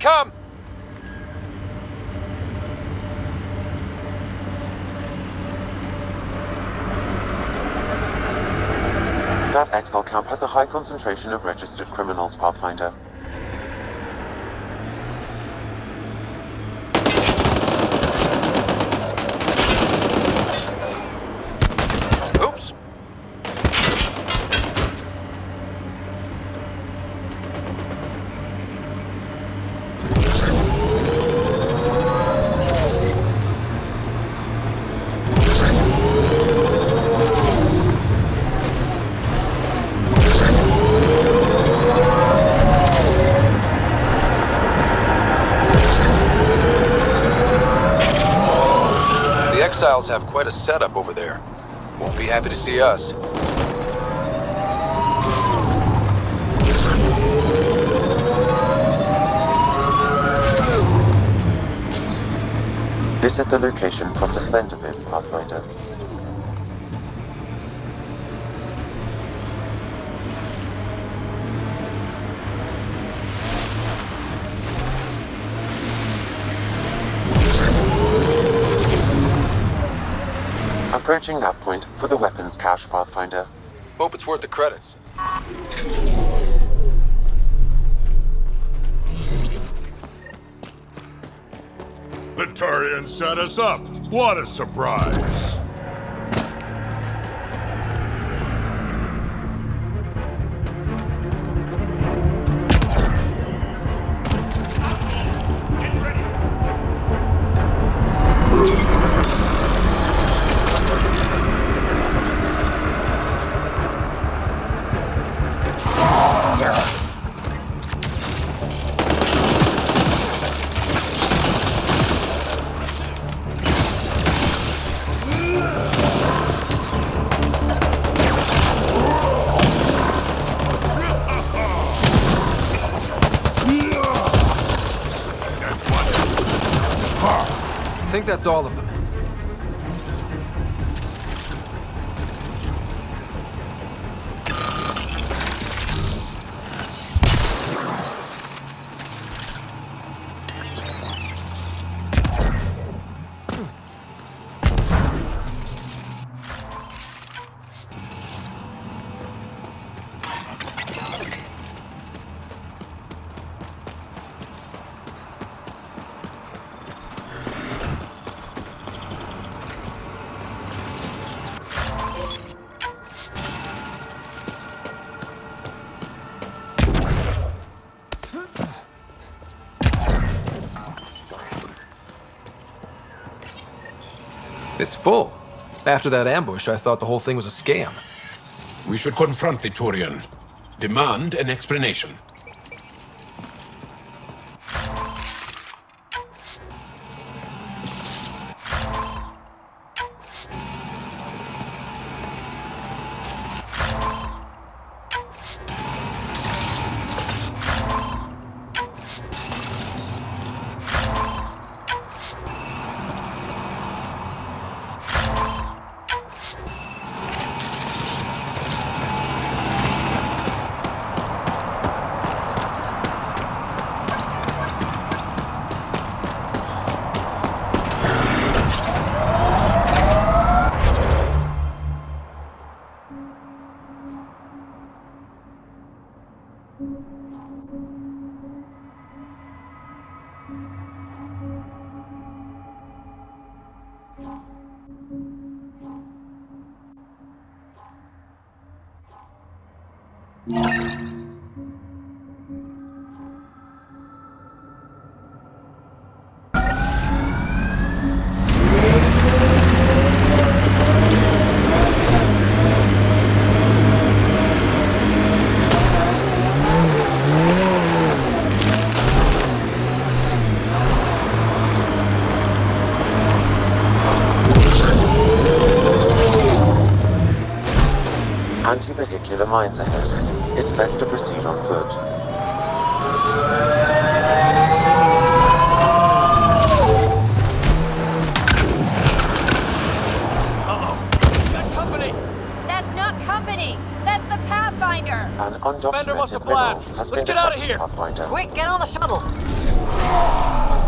come! That Excel camp has a high concentration of registered criminals, Pathfinder. Oops. The exiles have quite a setup over there. Won't be happy to see us. This is the location from the slender bit, Pathfinder. Approaching that point for the weapons cache, Pathfinder. Hope it's worth the credits. The Turians set us up. What a surprise. I think that's all of them. It's full. After that ambush, I thought the whole thing was a scam. We should confront the Turian. Demand an explanation. Anti-vehicular mines ahead. It's best to proceed on foot. That company! That's not company! That's the Pathfinder! An undocumented must have criminal left. has Let's been get out of detected, here. Pathfinder. Quick, get on the shuttle!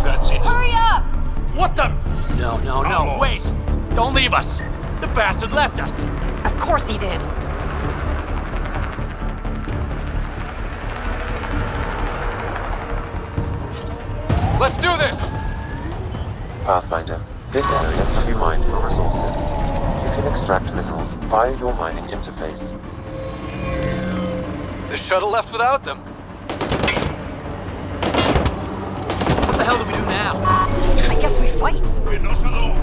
That's it. Hurry up! What the? No, wait! Don't leave us! The bastard left us! Of course he did. Let's do this! Pathfinder, this area can be mined for resources. You can extract minerals via your mining interface. The shuttle left without them. What the hell do we do now? I guess we fight. We're not alone.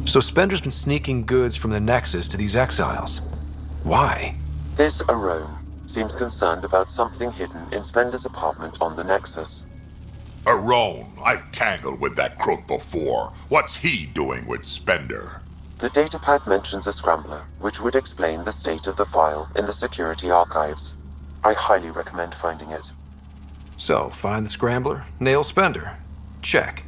So Spender's been sneaking goods from the Nexus to these exiles. Why? This Arome seems concerned about something hidden in Spender's apartment on the Nexus. Arone, I've tangled with that crook before. What's he doing with Spender? The datapad mentions a scrambler, which would explain the state of the file in the security archives. I highly recommend finding it. So, find the scrambler, nail Spender. Check.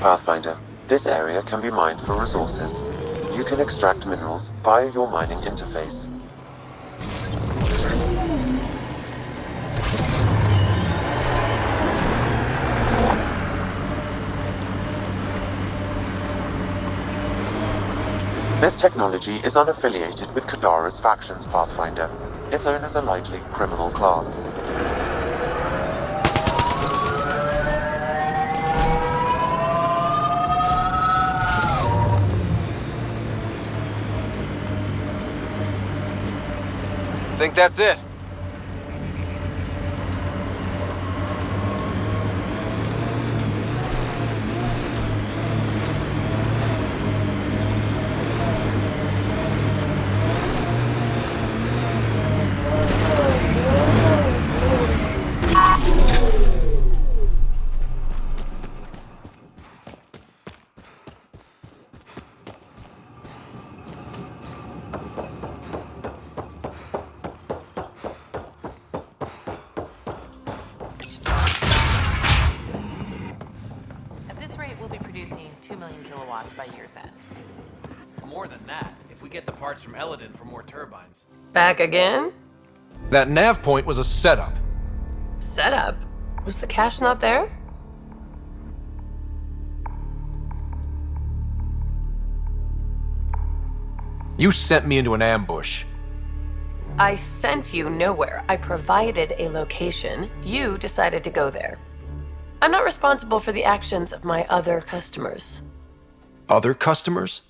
Pathfinder, this area can be mined for resources. You can extract minerals via your mining interface. This technology is unaffiliated with Kadara's factions, Pathfinder. Its owners are likely criminal class. Think that's it? million kilowatts by year's end. More than that, if we get the parts from Radeon for more turbines. Back again? That nav point was a setup. Setup? Was the cache not there? You sent me into an ambush. I sent you nowhere. I provided a location. You decided to go there. I'm not responsible for the actions of my other customers. Other customers?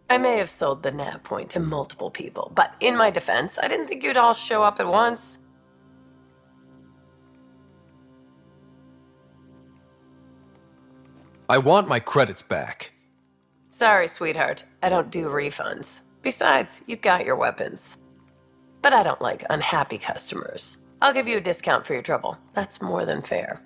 I may have sold the nav point to multiple people, but in my defense, I didn't think you'd all show up at once. I want my credits back. Sorry, sweetheart. I don't do refunds. Besides, you got your weapons. But I don't like unhappy customers. I'll give you a discount for your trouble. That's more than fair.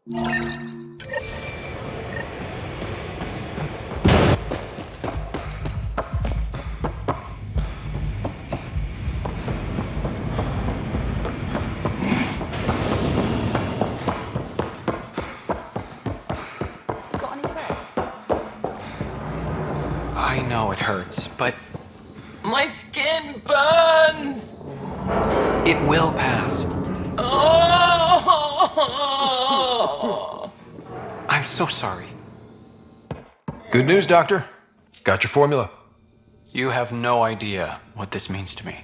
I know it hurts, but my skin burns! It will pass. Oh! I'm so sorry. Good news, Doctor. Got your formula. You have no idea what this means to me.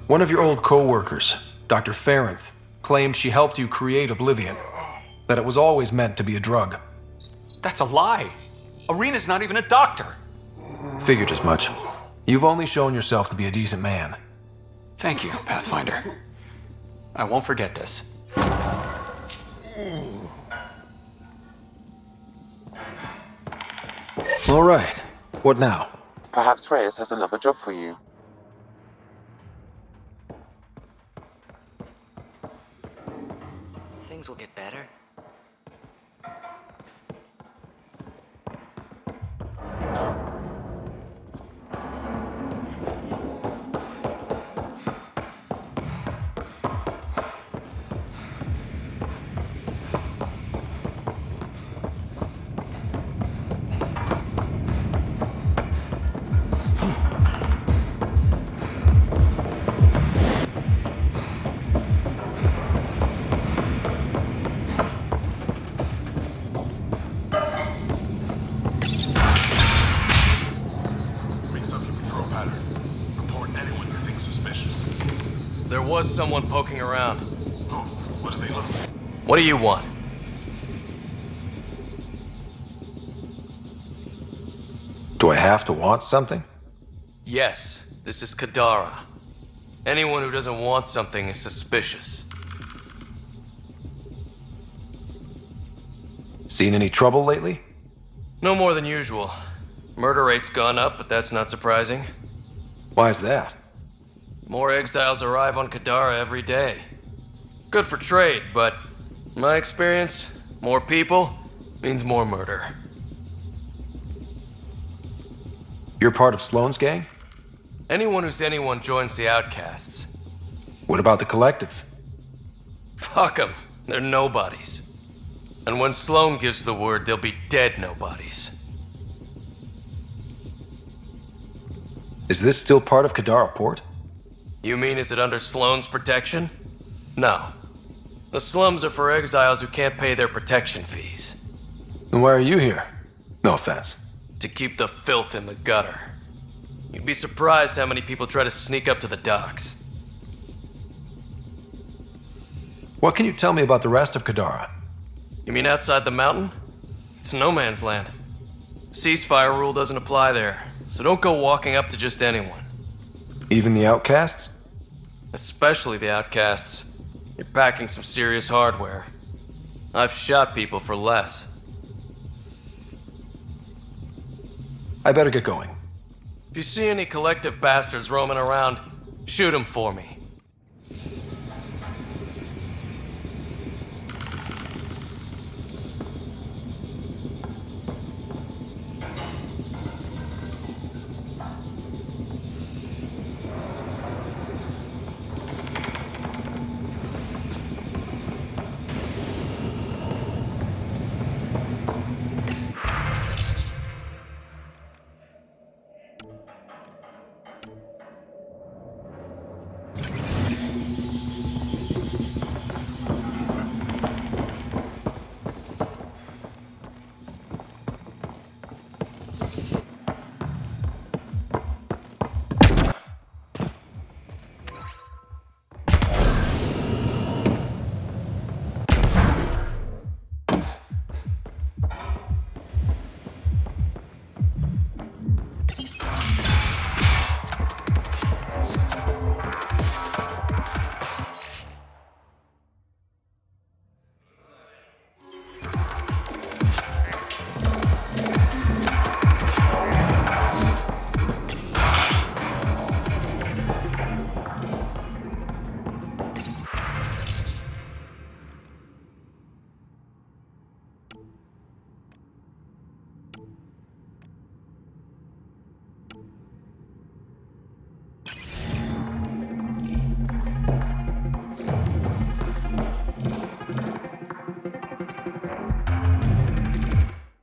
One of your old co-workers, Dr. Ferenth, claimed she helped you create Oblivion. That it was always meant to be a drug. That's a lie. Arena's not even a doctor. Figured as much. You've only shown yourself to be a decent man. Thank you, Pathfinder. I won't forget this. All right. What now? Perhaps Reyes has another job for you. Things will get better. There was someone poking around. Oh, what do they look? What do you want? Do I have to want something? Yes, this is Kadara. Anyone who doesn't want something is suspicious. Seen any trouble lately? No more than usual. Murder rate's gone up, but that's not surprising. Why's that? More exiles arrive on Kadara every day. Good for trade, but in my experience, more people means more murder. You're part of Sloane's gang? Anyone who's anyone joins the outcasts. What about the collective? Fuck them. They're nobodies. And when Sloane gives the word, they'll be dead nobodies. Is this still part of Kadara Port? You mean is it under Sloane's protection? No. The slums are for exiles who can't pay their protection fees. Then why are you here? No offense. To keep the filth in the gutter. You'd be surprised how many people try to sneak up to the docks. What can you tell me about the rest of Kadara? You mean outside the mountain? It's no man's land. Ceasefire rule doesn't apply there, so don't go walking up to just anyone. Even the outcasts? Especially the outcasts. You're packing some serious hardware. I've shot people for less. I better get going. If you see any collective bastards roaming around, shoot them for me.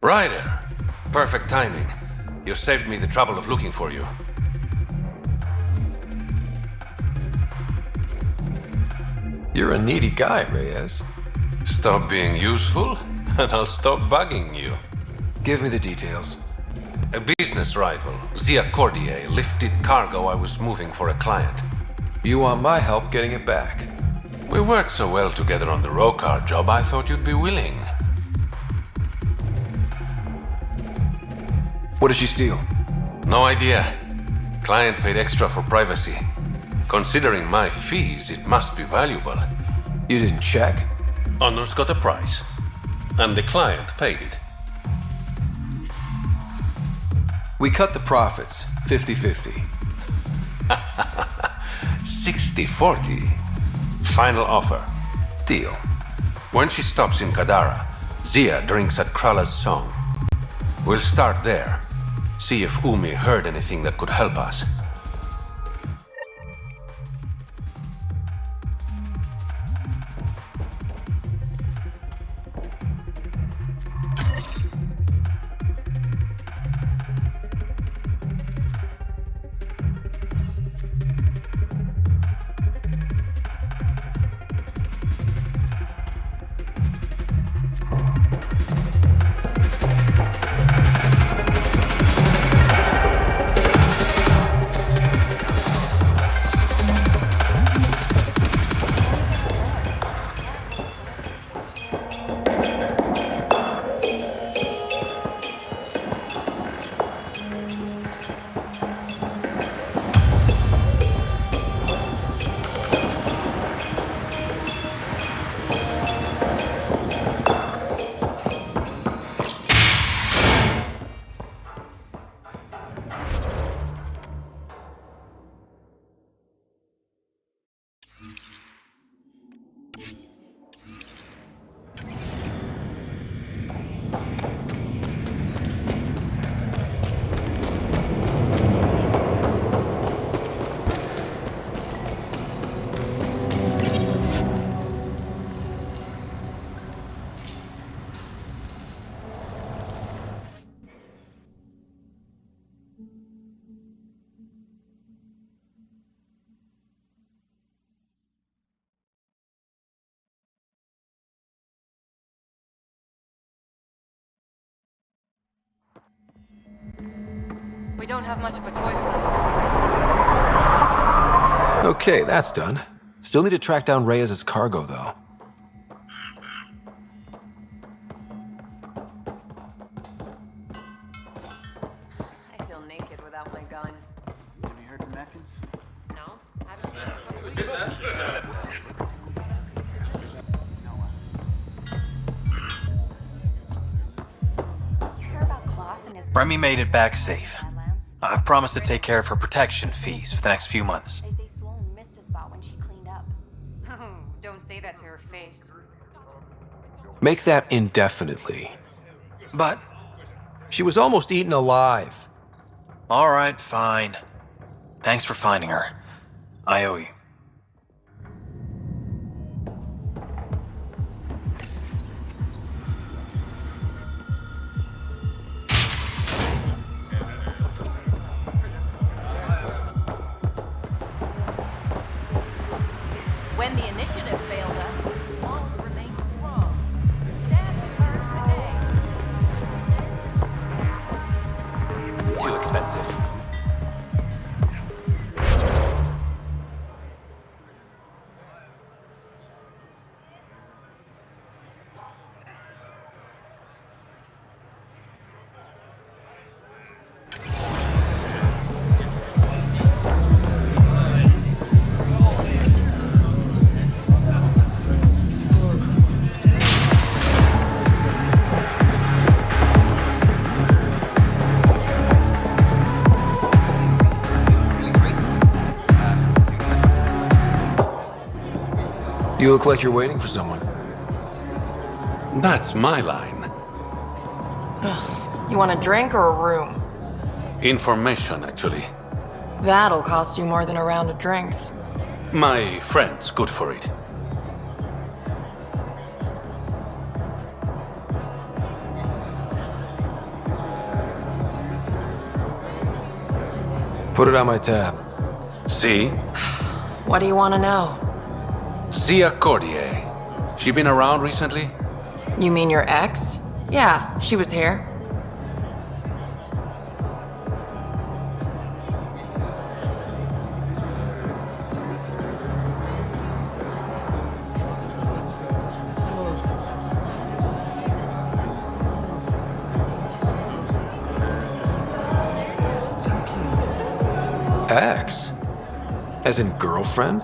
Ryder. Perfect timing. You saved me the trouble of looking for you. You're a needy guy, Reyes. Stop being useful, and I'll stop bugging you. Give me the details. A business rival, Zia Cordier, lifted cargo I was moving for a client. You want my help getting it back? We worked so well together on the row car job, I thought you'd be willing. What did she steal? No idea. Client paid extra for privacy. Considering my fees, it must be valuable. You didn't check? Honor's got a price. And the client paid it. We cut the profits, 50-50. 60-40. Final offer. Deal. When she stops in Kadara, Zia drinks at Krala's song. We'll start there. See if Umi heard anything that could help us. We don't have much of a choice left, do we? Okay, that's done. Still need to track down Reyes' cargo, though. I feel naked without my gun. Have you heard from Atkins? No? Haven't seen it. You hear about Klaus and his... Remy made it back safe. I've promised to take care of her protection fees for the next few months. They say Sloan missed a spot when she cleaned up. Oh, don't say that to her face. Make that indefinitely. But, She was almost eaten alive. all right, fine. Thanks for finding her. I owe you. When the initiative failed us, Sloan remained strong. Damn, it hurts today. Too expensive. You look like you're waiting for someone. That's my line. You want a drink or a room? Information, actually. That'll cost you more than a round of drinks. My friend's good for it. Put it on my tab. See? What do you want to know? Zia Cordier. She been around recently? You mean your ex? Yeah, she was here. Ex? As in girlfriend?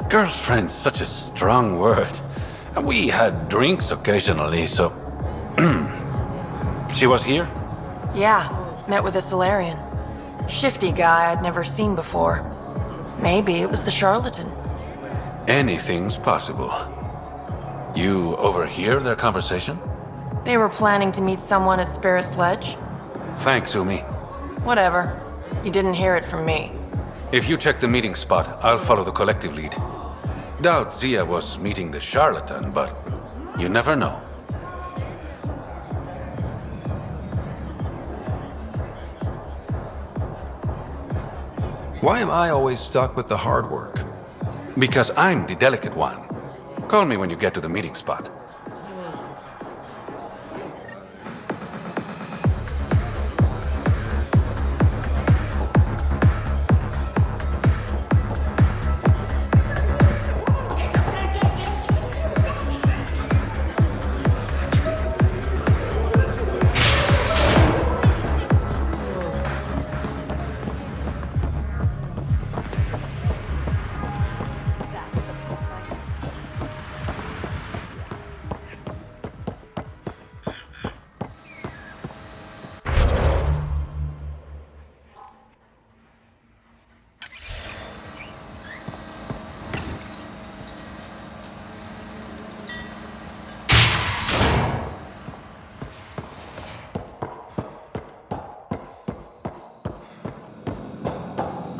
Girlfriend's such a strong word. We had drinks occasionally, so... She was here? Yeah, met with a Solarian. Shifty guy I'd never seen before. Maybe it was the charlatan. Anything's possible. You overhear their conversation? They were planning to meet someone at Spirit's Ledge. Thanks, Umi. Whatever. You didn't hear it from me. If you check the meeting spot, I'll follow the collective lead. Doubt Zia was meeting the charlatan, but you never know. Why am I always stuck with the hard work? Because I'm the delicate one. Call me when you get to the meeting spot.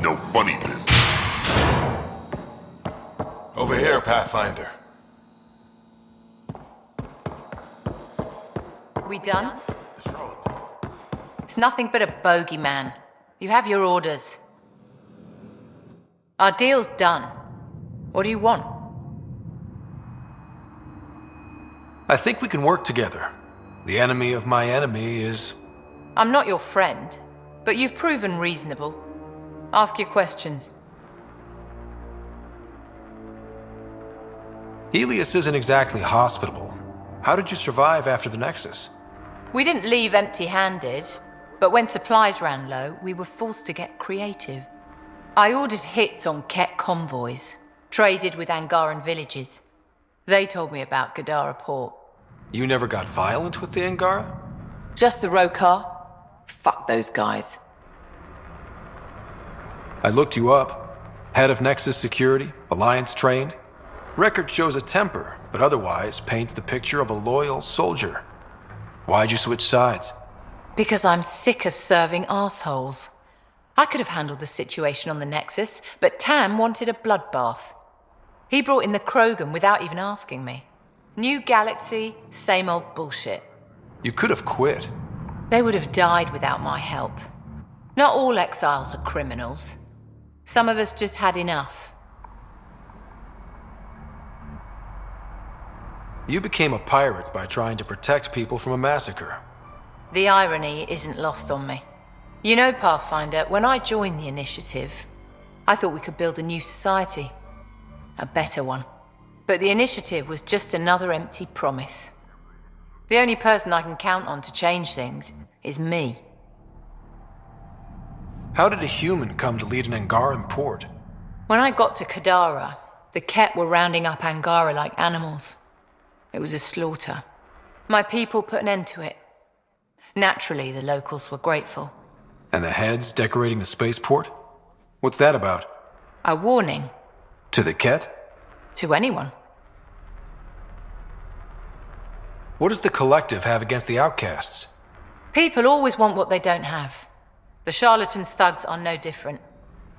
No funny business. Over here, Pathfinder. We done? It's nothing but a bogeyman. You have your orders. Our deal's done. What do you want? I think we can work together. The enemy of my enemy is... I'm not your friend, but you've proven reasonable. Ask your questions. Helios isn't exactly hospitable. How did you survive after the Nexus? We didn't leave empty-handed, but when supplies ran low, we were forced to get creative. I ordered hits on Ket convoys, traded with Angaran villages. They told me about Gadara port. You never got violent with the Angara? Just the Rokar? Fuck those guys. I looked you up. Head of Nexus Security, Alliance trained. Record shows a temper, but otherwise paints the picture of a loyal soldier. Why'd you switch sides? Because I'm sick of serving assholes. I could have handled the situation on the Nexus, but Tam wanted a bloodbath. He brought in the Krogan without even asking me. New galaxy, same old bullshit. You could have quit. They would have died without my help. Not all exiles are criminals. Some of us just had enough. You became a pirate by trying to protect people from a massacre. The irony isn't lost on me. You know, Pathfinder, when I joined the Initiative, I thought we could build a new society. A better one. But the Initiative was just another empty promise. The only person I can count on to change things is me. How did a human come to lead an Angaran port? When I got to Kadara, the Ket were rounding up Angara like animals. It was a slaughter. My people put an end to it. Naturally, the locals were grateful. And the heads decorating the spaceport? What's that about? A warning. To the Ket? To anyone. What does the Collective have against the outcasts? People always want what they don't have. The charlatans' thugs are no different.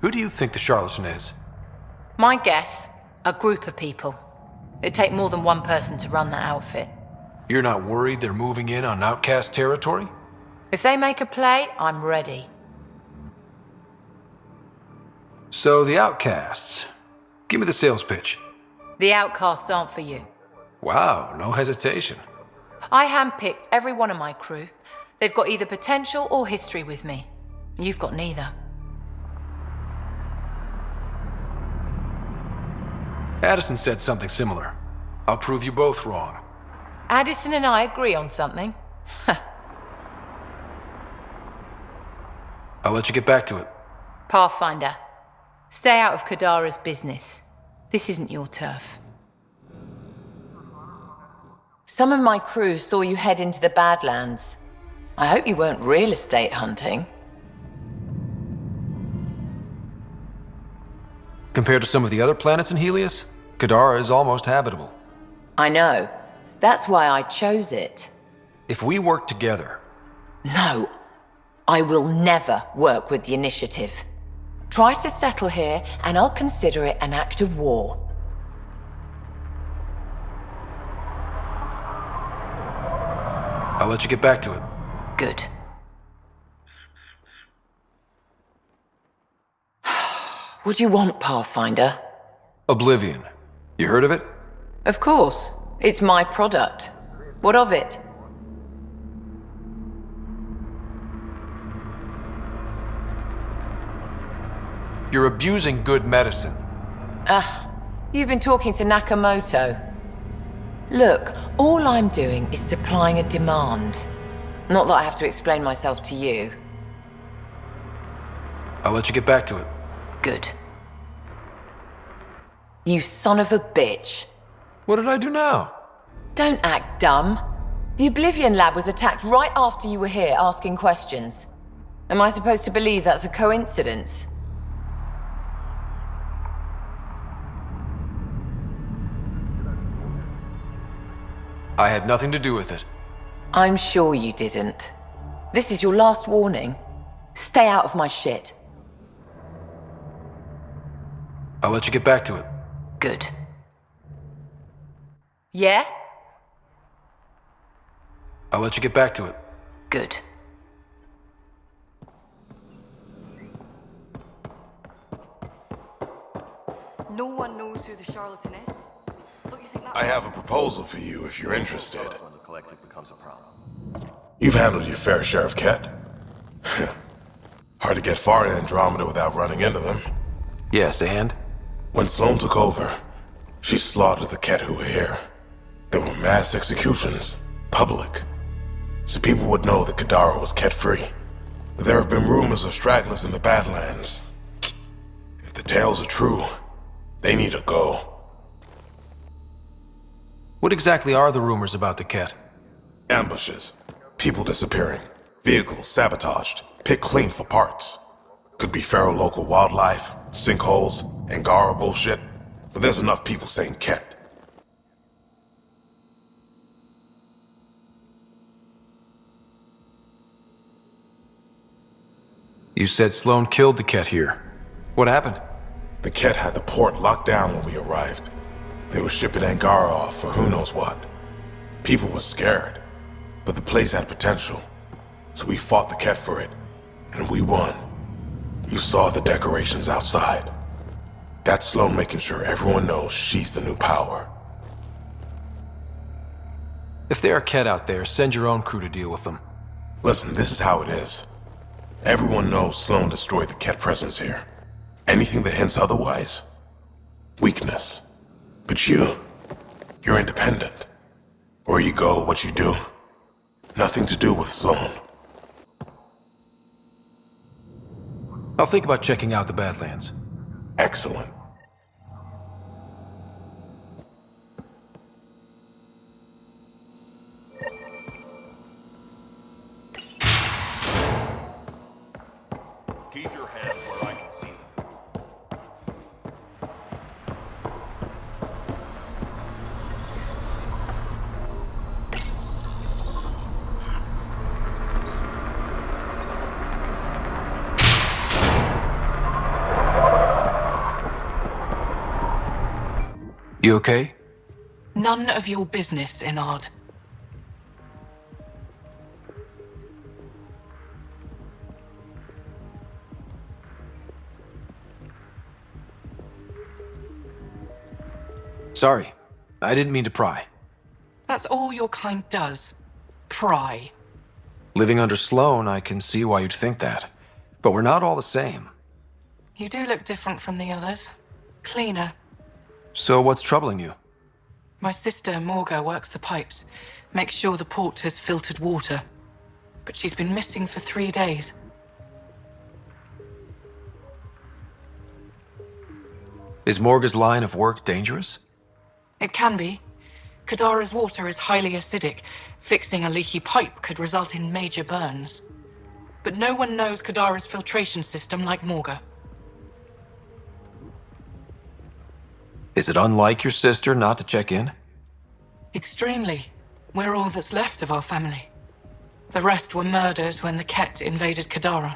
Who do you think the charlatan is? My guess, a group of people. It'd take more than one person to run that outfit. You're not worried they're moving in on outcast territory? If they make a play, I'm ready. So, the outcasts. Give me the sales pitch. The outcasts aren't for you. Wow, no hesitation. I handpicked every one of my crew. They've got either potential or history with me. You've got neither. Addison said something similar. I'll prove you both wrong. Addison and I agree on something. I'll let you get back to it. Pathfinder, stay out of Kadara's business. This isn't your turf. Some of my crew saw you head into the Badlands. I hope you weren't real estate hunting. Compared to some of the other planets in Helios, Kadara is almost habitable. I know. That's why I chose it. If we work together... No. I will never work with the Initiative. Try to settle here, and I'll consider it an act of war. I'll let you get back to it. Good. What do you want, Pathfinder? Oblivion. You heard of it? Of course. It's my product. What of it? You're abusing good medicine. You've been talking to Nakamoto. Look, all I'm doing is supplying a demand. Not that I have to explain myself to you. I'll let you get back to it. Good. You son of a bitch. What did I do now? Don't act dumb. The Oblivion lab was attacked right after you were here asking questions. Am I supposed to believe that's a coincidence? I had nothing to do with it. I'm sure you didn't. This is your last warning. Stay out of my shit. I'll let you get back to it. Good. Yeah? I'll let you get back to it. Good. No one knows who the charlatan is. Don't you think that? I have a proposal for you if you're interested. You've handled your fair share of Ket. Hard to get far in Andromeda without running into them. Yes, and? When Sloan took over, she slaughtered the Ket who were here. There were mass executions, public. So people would know that Kadara was Ket-free. But there have been rumors of stragglers in the Badlands. If the tales are true, they need to go. What exactly are the rumors about the Ket? Ambushes, people disappearing, vehicles sabotaged, picked clean for parts. Could be feral local wildlife, sinkholes, Angara bullshit, but there's enough people saying Ket. You said Sloan killed the Ket here. What happened? The Ket had the port locked down when we arrived. They were shipping Angara off for who knows what. People were scared, but the place had potential. So we fought the Ket for it, and we won. You saw the decorations outside. That's Sloan making sure everyone knows she's the new power. If there are Ket out there, send your own crew to deal with them. Listen, this is how it is. Everyone knows Sloan destroyed the Ket presence here. Anything that hints otherwise, weakness. But you're independent. Where you go, what you do, nothing to do with Sloan. I'll think about checking out the Badlands. Excellent. Keep your hands where I can see them. You okay? None of your business, Inard. Sorry, I didn't mean to pry. That's all your kind does. Pry. Living under Sloan, I can see why you'd think that. But we're not all the same. You do look different from the others. Cleaner. So what's troubling you? My sister, Morga, works the pipes. Makes sure the port has filtered water. But she's been missing for 3 days. Is Morga's line of work dangerous? It can be. Kadara's water is highly acidic. Fixing a leaky pipe could result in major burns. But no one knows Kadara's filtration system like Morga. Is it unlike your sister not to check in? Extremely. We're all that's left of our family. The rest were murdered when the Ket invaded Kadara.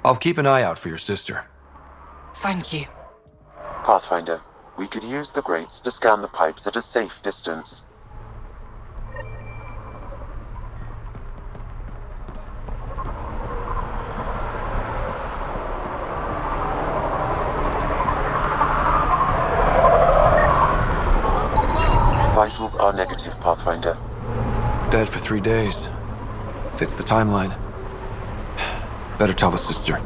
I'll keep an eye out for your sister. Thank you. Pathfinder, we could use the grates to scan the pipes at a safe distance. Vitals are negative, Pathfinder. Dead for 3 days. Fits the timeline. Better tell the sister.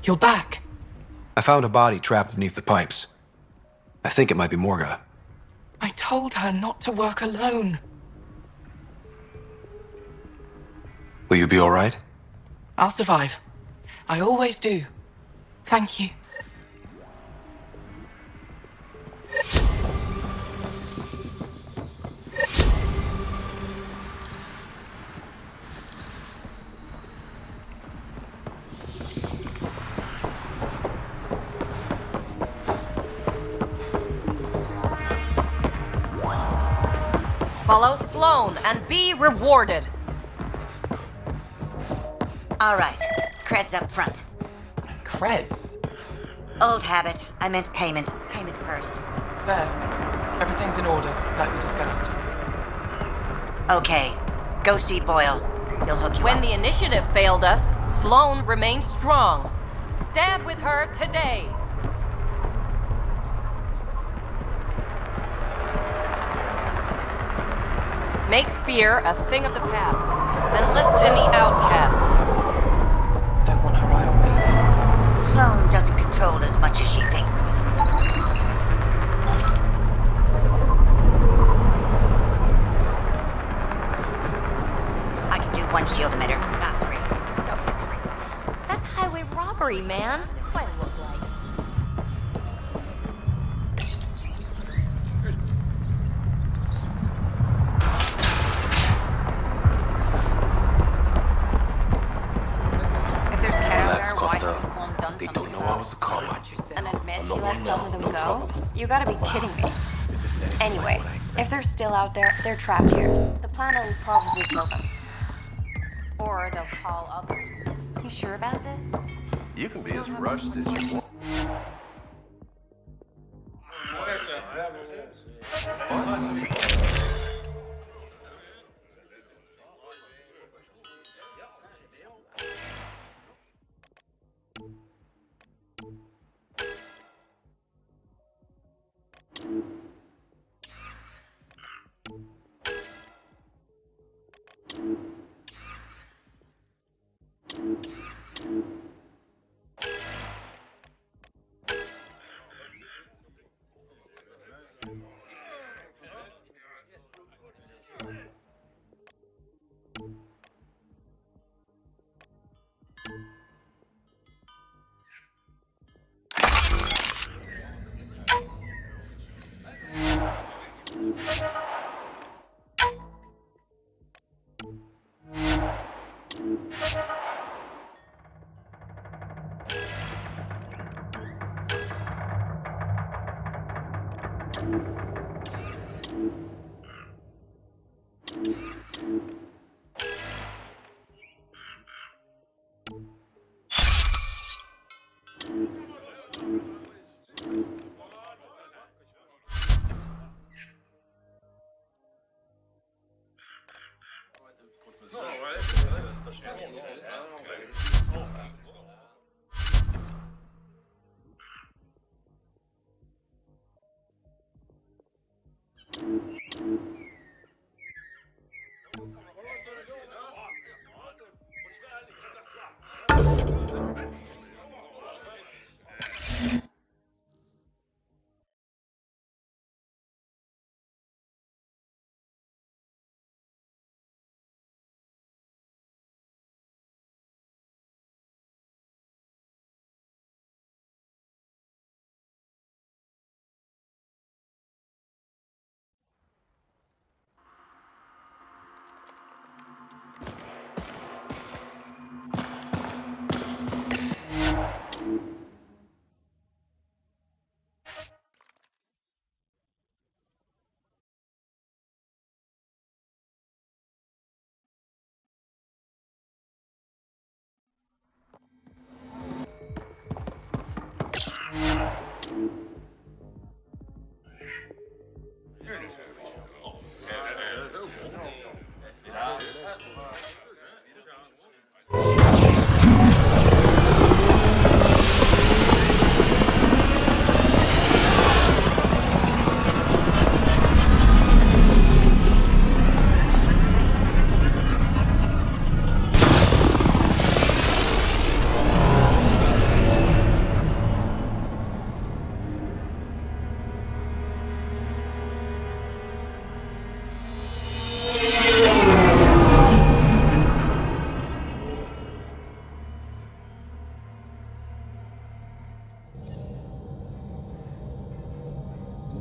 You're back. I found a body trapped beneath the pipes. I think it might be Morga. I told her not to work alone. Will you be all right? I'll survive. I always do. Thank you. Follow Sloan and be rewarded. All right. Creds up front. Creds? Old habit. I meant payment. Payment first. There. Everything's in order, like we discussed. Okay. Go see Boyle. He'll hook you When up. the initiative failed us, Sloan remains strong. Stand with her today. Make fear a thing of the past. Enlist in the outcasts. Don't want her eye on me. Sloan doesn't control as much as she thinks. I can do 1 shield emitter, not 3. Don't get 3. That's highway robbery, man. What it look like? They don't know I was a caller. And admit she let some of them go? You gotta be kidding me. Anyway, if they're still out there, they're trapped here. The planner will probably kill them. Or they'll call others. You sure about this? You can be as rushed as you want.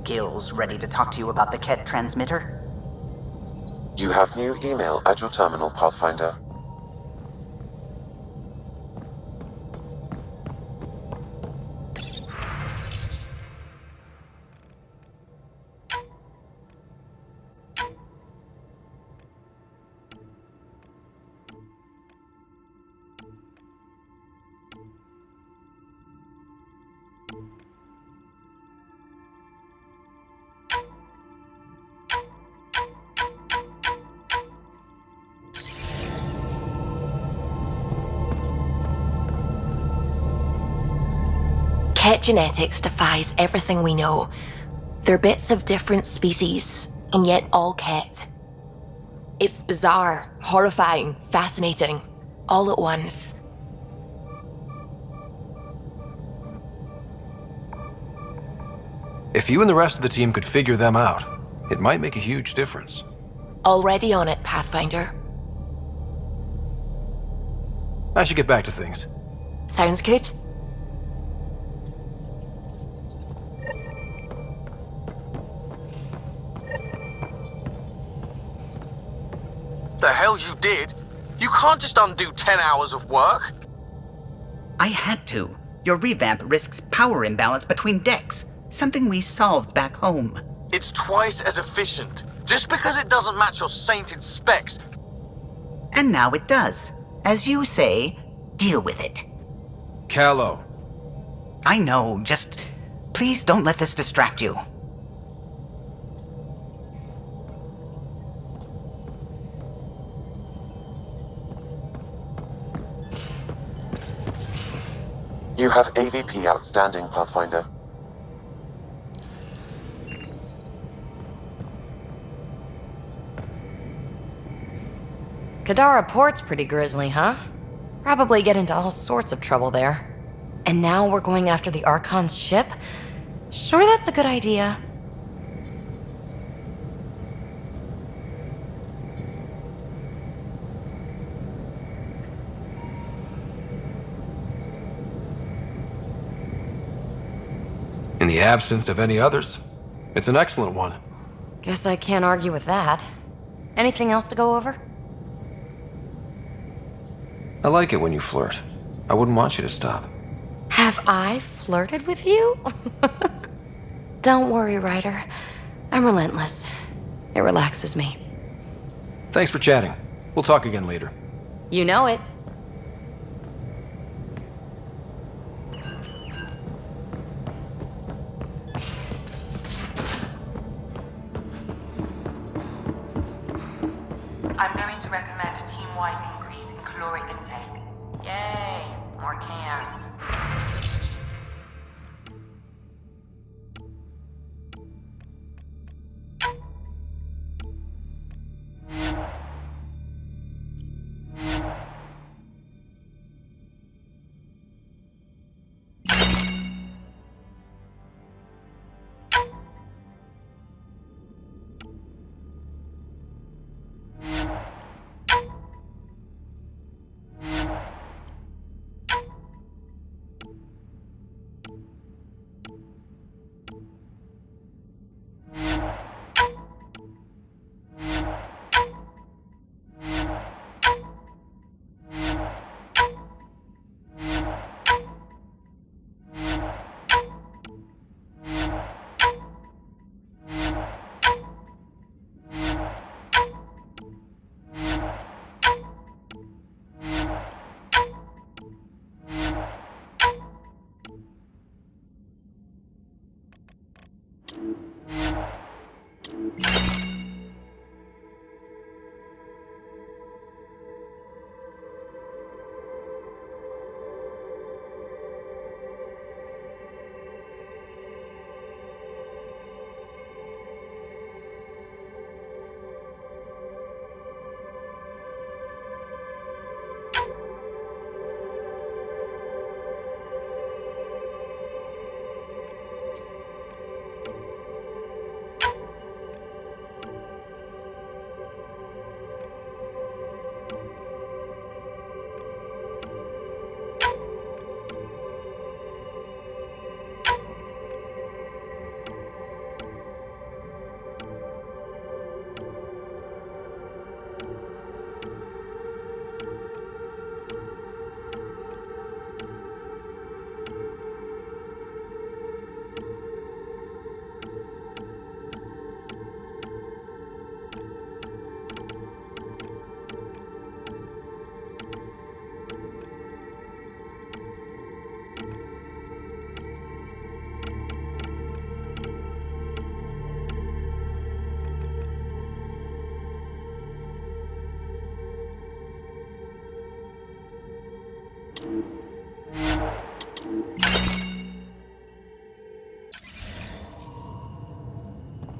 Gil's ready to talk to you about the KET transmitter? You have new email at your terminal, Pathfinder. KET genetics defies everything we know. They're bits of different species, and yet all KET. It's bizarre, horrifying, fascinating, all at once. If you and the rest of the team could figure them out, it might make a huge difference. Already on it, Pathfinder. I should get back to things. Sounds good. The hell you did? You can't just undo 10 hours of work. I had to. Your revamp risks power imbalance between decks, something we solved back home. It's twice as efficient. Just because it doesn't match your sainted specs. And now it does. As you say, deal with it. Callow. I know, just please don't let this distract you. You have AVP outstanding, Pathfinder. Kadara Port's pretty grisly, huh? Probably get into all sorts of trouble there. And now we're going after the Archon's ship? Sure, that's a good idea. In the absence of any others, it's an excellent one. Guess I can't argue with that. Anything else to go over? I like it when you flirt. I wouldn't want you to stop. Have I flirted with you? Don't worry, Ryder. I'm relentless. It relaxes me. Thanks for chatting. We'll talk again later. You know it. I'm going to recommend a team-wide increase in caloric intake. Yay, more cans.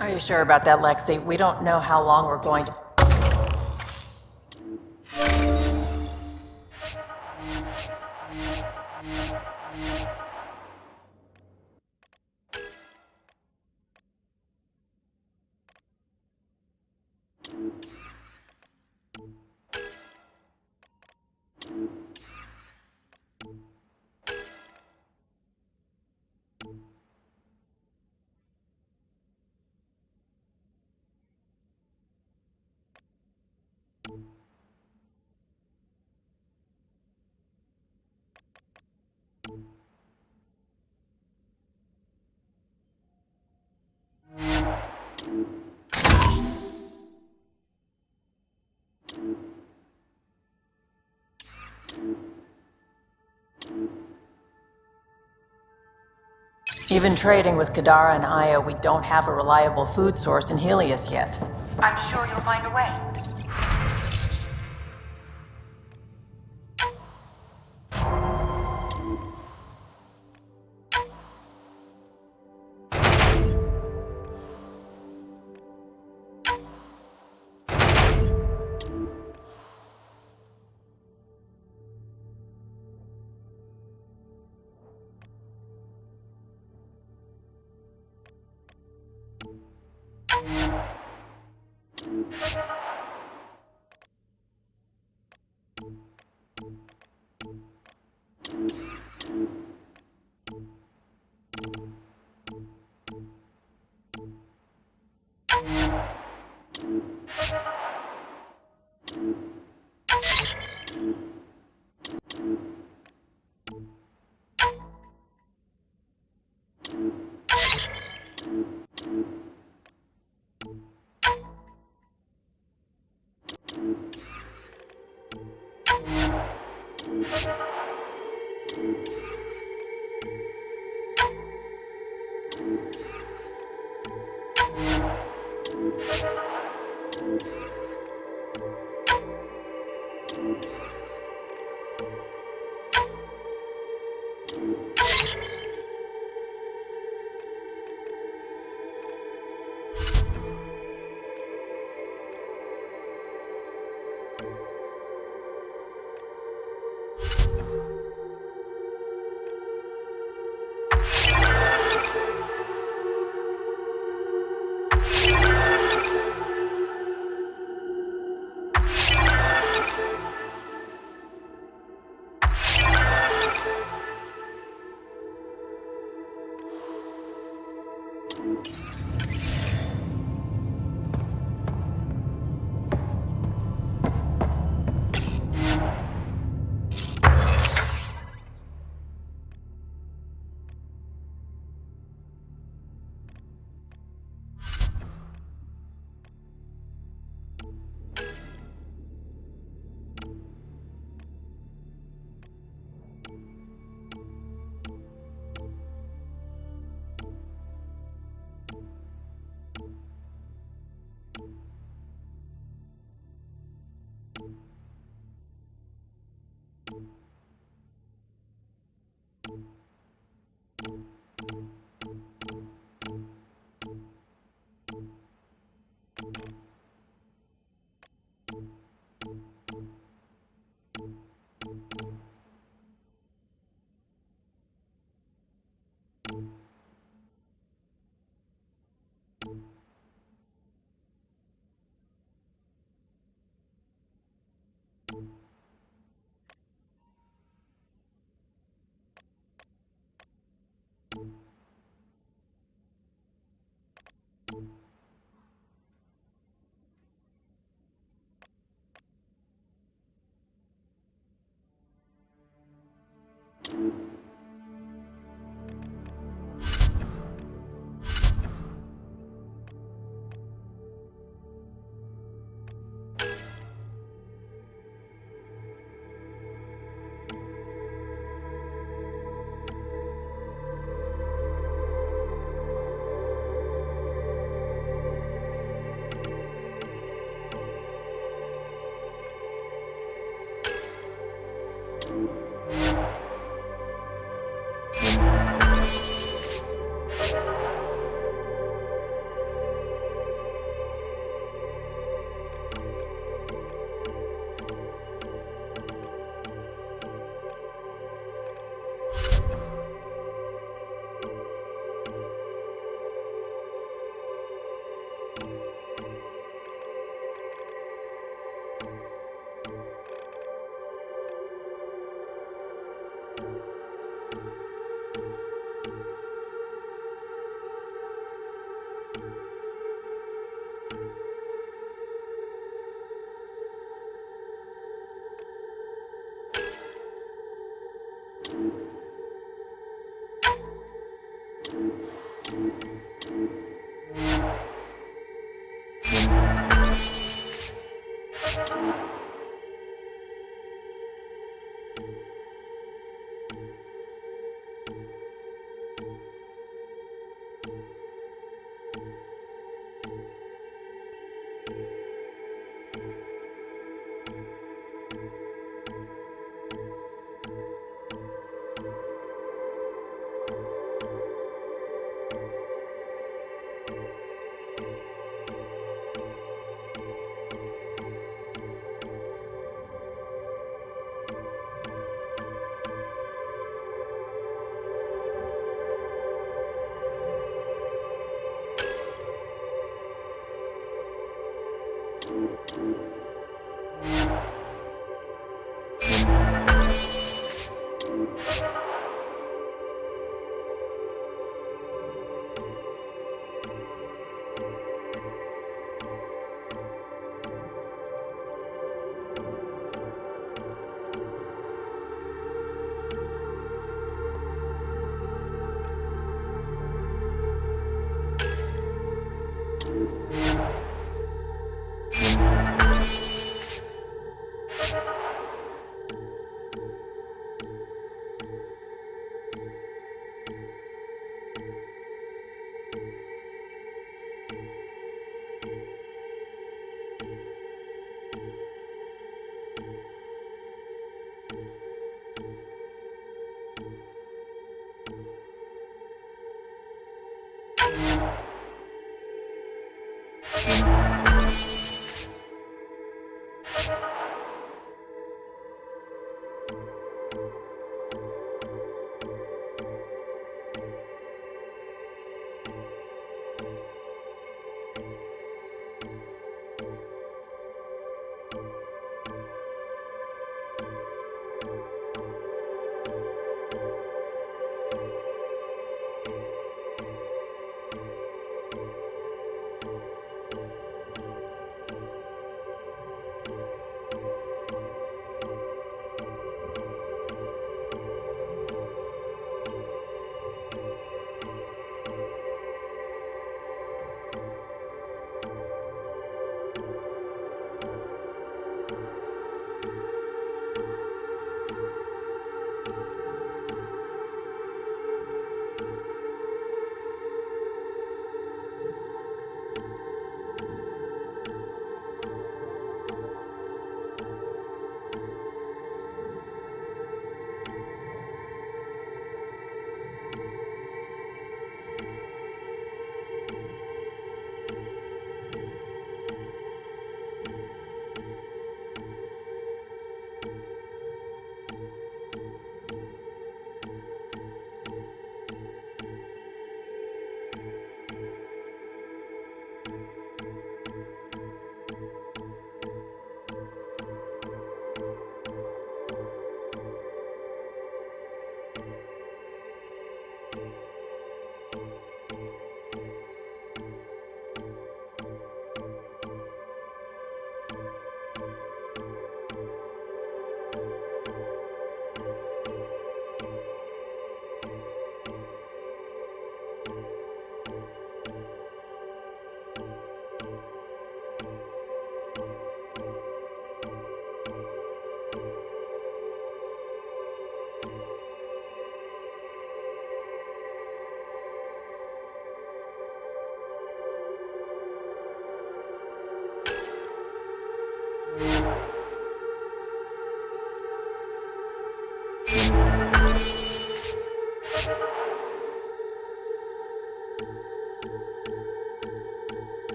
Are you sure about that, Lexi? We don't know how long we're going to... Even trading with Kadara and Aya, we don't have a reliable food source in Helios yet. I'm sure you'll find a way.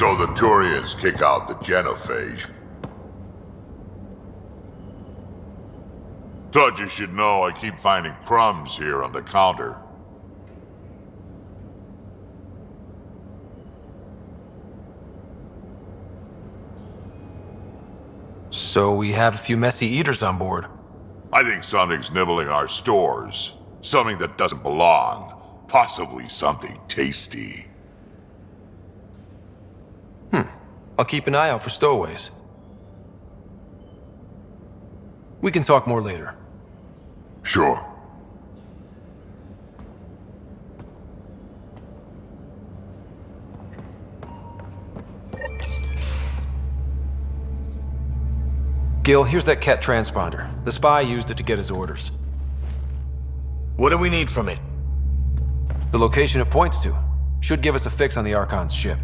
So the Turians kick out the genophage. Thought you should know I keep finding crumbs here on the counter. So we have a few messy eaters on board. I think something's nibbling our stores. Something that doesn't belong. Possibly something tasty. I'll keep an eye out for stowaways. We can talk more later. Sure. Gil, here's that Ket transponder. The spy used it to get his orders. What do we need from it? The location it points to. Should give us a fix on the Archon's ship.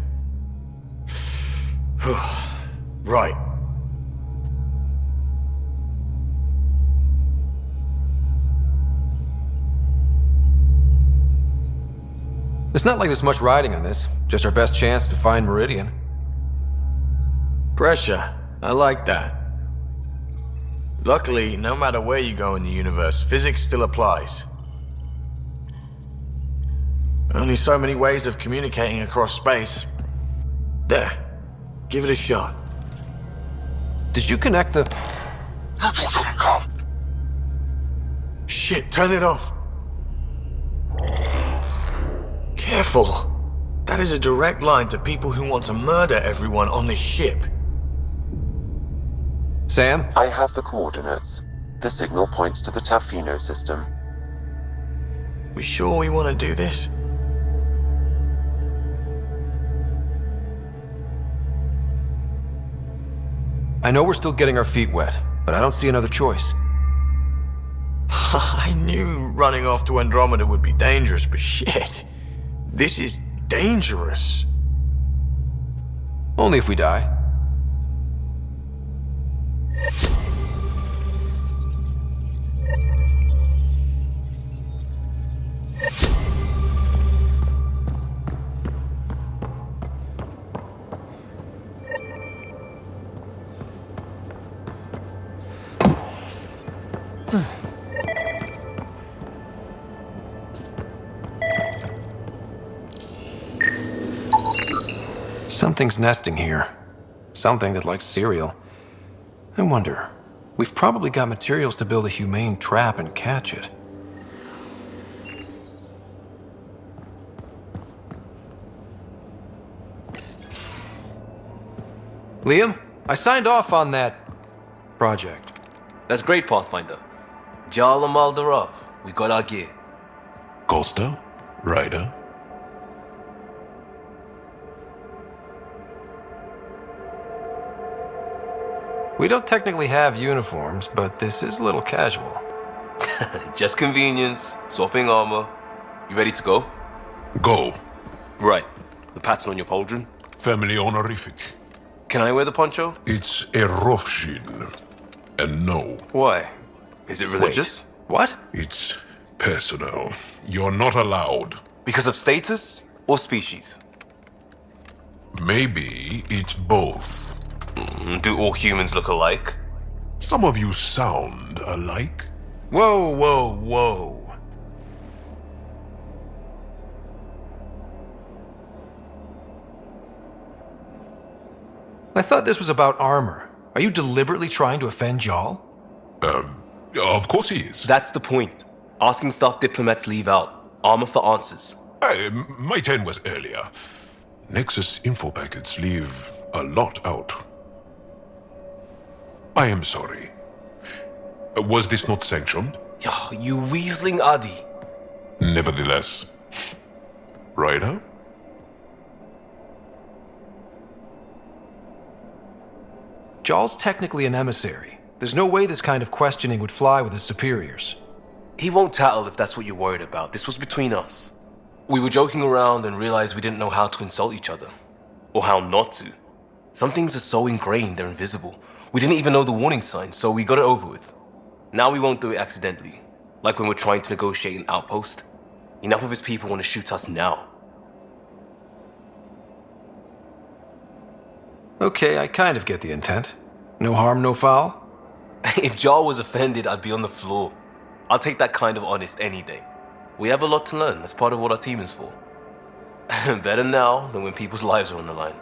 Right. It's not like there's much riding on this. Just our best chance to find Meridian. Pressure. I like that. Luckily, no matter where you go in the universe, physics still applies. Only so many ways of communicating across space. There. Give it a shot. Did you connect the... Shit, turn it off. Careful. That is a direct line to people who want to murder everyone on this ship. Sam? I have the coordinates. The signal points to the Tafino system. We sure we want to do this? I know we're still getting our feet wet, but I don't see another choice. I knew running off to Andromeda would be dangerous, but shit. This is dangerous. Only if we die. Something's nesting here. Something that likes cereal. I wonder, we've probably got materials to build a humane trap and catch it. Liam, I signed off on that project. That's great, Pathfinder. Jal Maldarov, we got our gear. Costa? Ryder? We don't technically have uniforms, but this is a little casual. Just convenience, swapping armor. You ready to go? Go. Right. The pattern on your pauldron? Family honorific. Can I wear the poncho? It's a Rofshin. And no. Why? Is it religious? What? It's personal. You're not allowed. Because of status or species? Maybe it's both. Do all humans look alike? Some of you sound alike. Whoa, whoa, whoa. I thought this was about armor. Are you deliberately trying to offend Jal? Of course he is. That's the point. Asking stuff diplomats leave out. Armor for answers. My turn was earlier. Nexus info packets leave a lot out. I am sorry. Was this not sanctioned? You weaseling Adi. Nevertheless. Ryder? Jal's technically an emissary. There's no way this kind of questioning would fly with his superiors. He won't tattle if that's what you're worried about. This was between us. We were joking around and realized we didn't know how to insult each other. Or how not to. Some things are so ingrained they're invisible. We didn't even know the warning signs, so we got it over with. Now we won't do it accidentally. Like when we're trying to negotiate an outpost. Enough of his people want to shoot us now. Okay, I kind of get the intent. No harm, no foul? If Jar was offended, I'd be on the floor. I'll take that kind of honest any day. We have a lot to learn. That's part of what our team is for. Better now than when people's lives are on the line.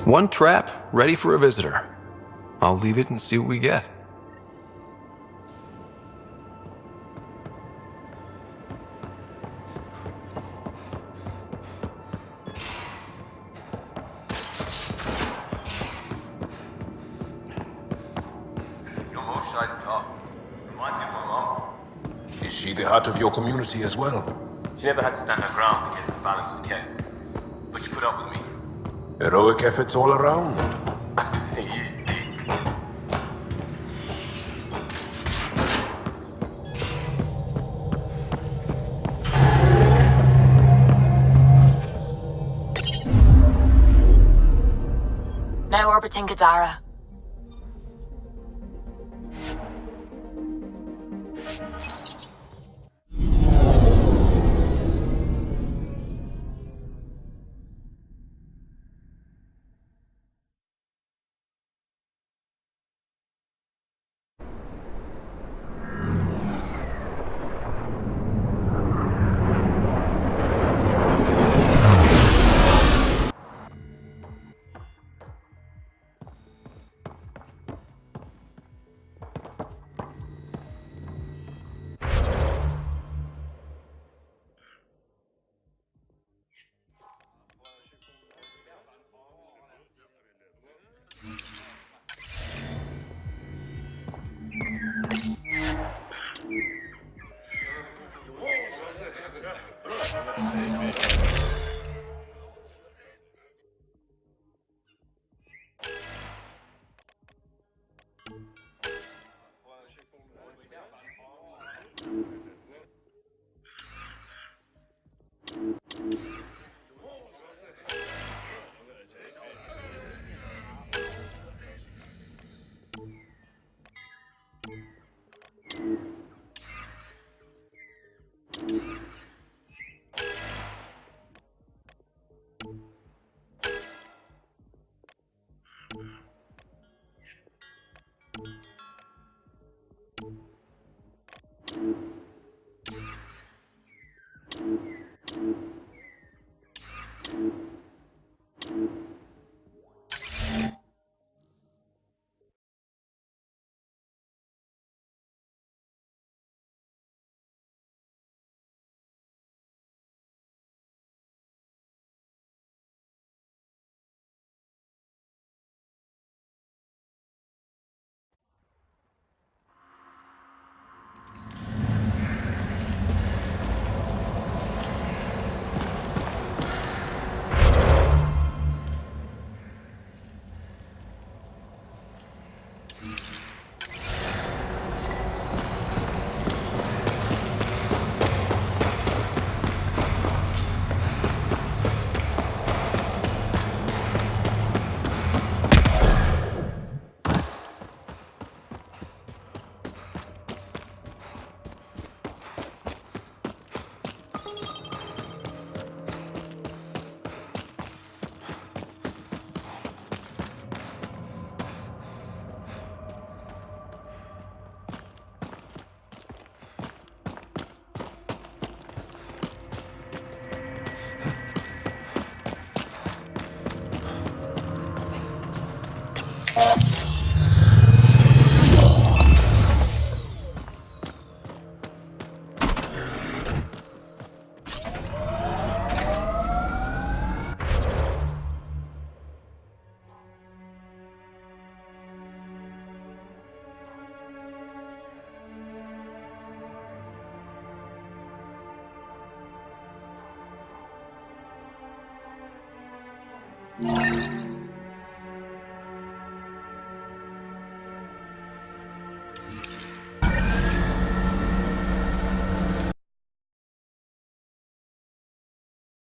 One trap, ready for a visitor. I'll leave it and see what we get. Your mom shy's tough. Reminds me of my mom. Is she the heart of your community as well? She never had to stand her ground against the balance of Ken. But she put up with me. Heroic efforts all around. Now orbiting Gadara.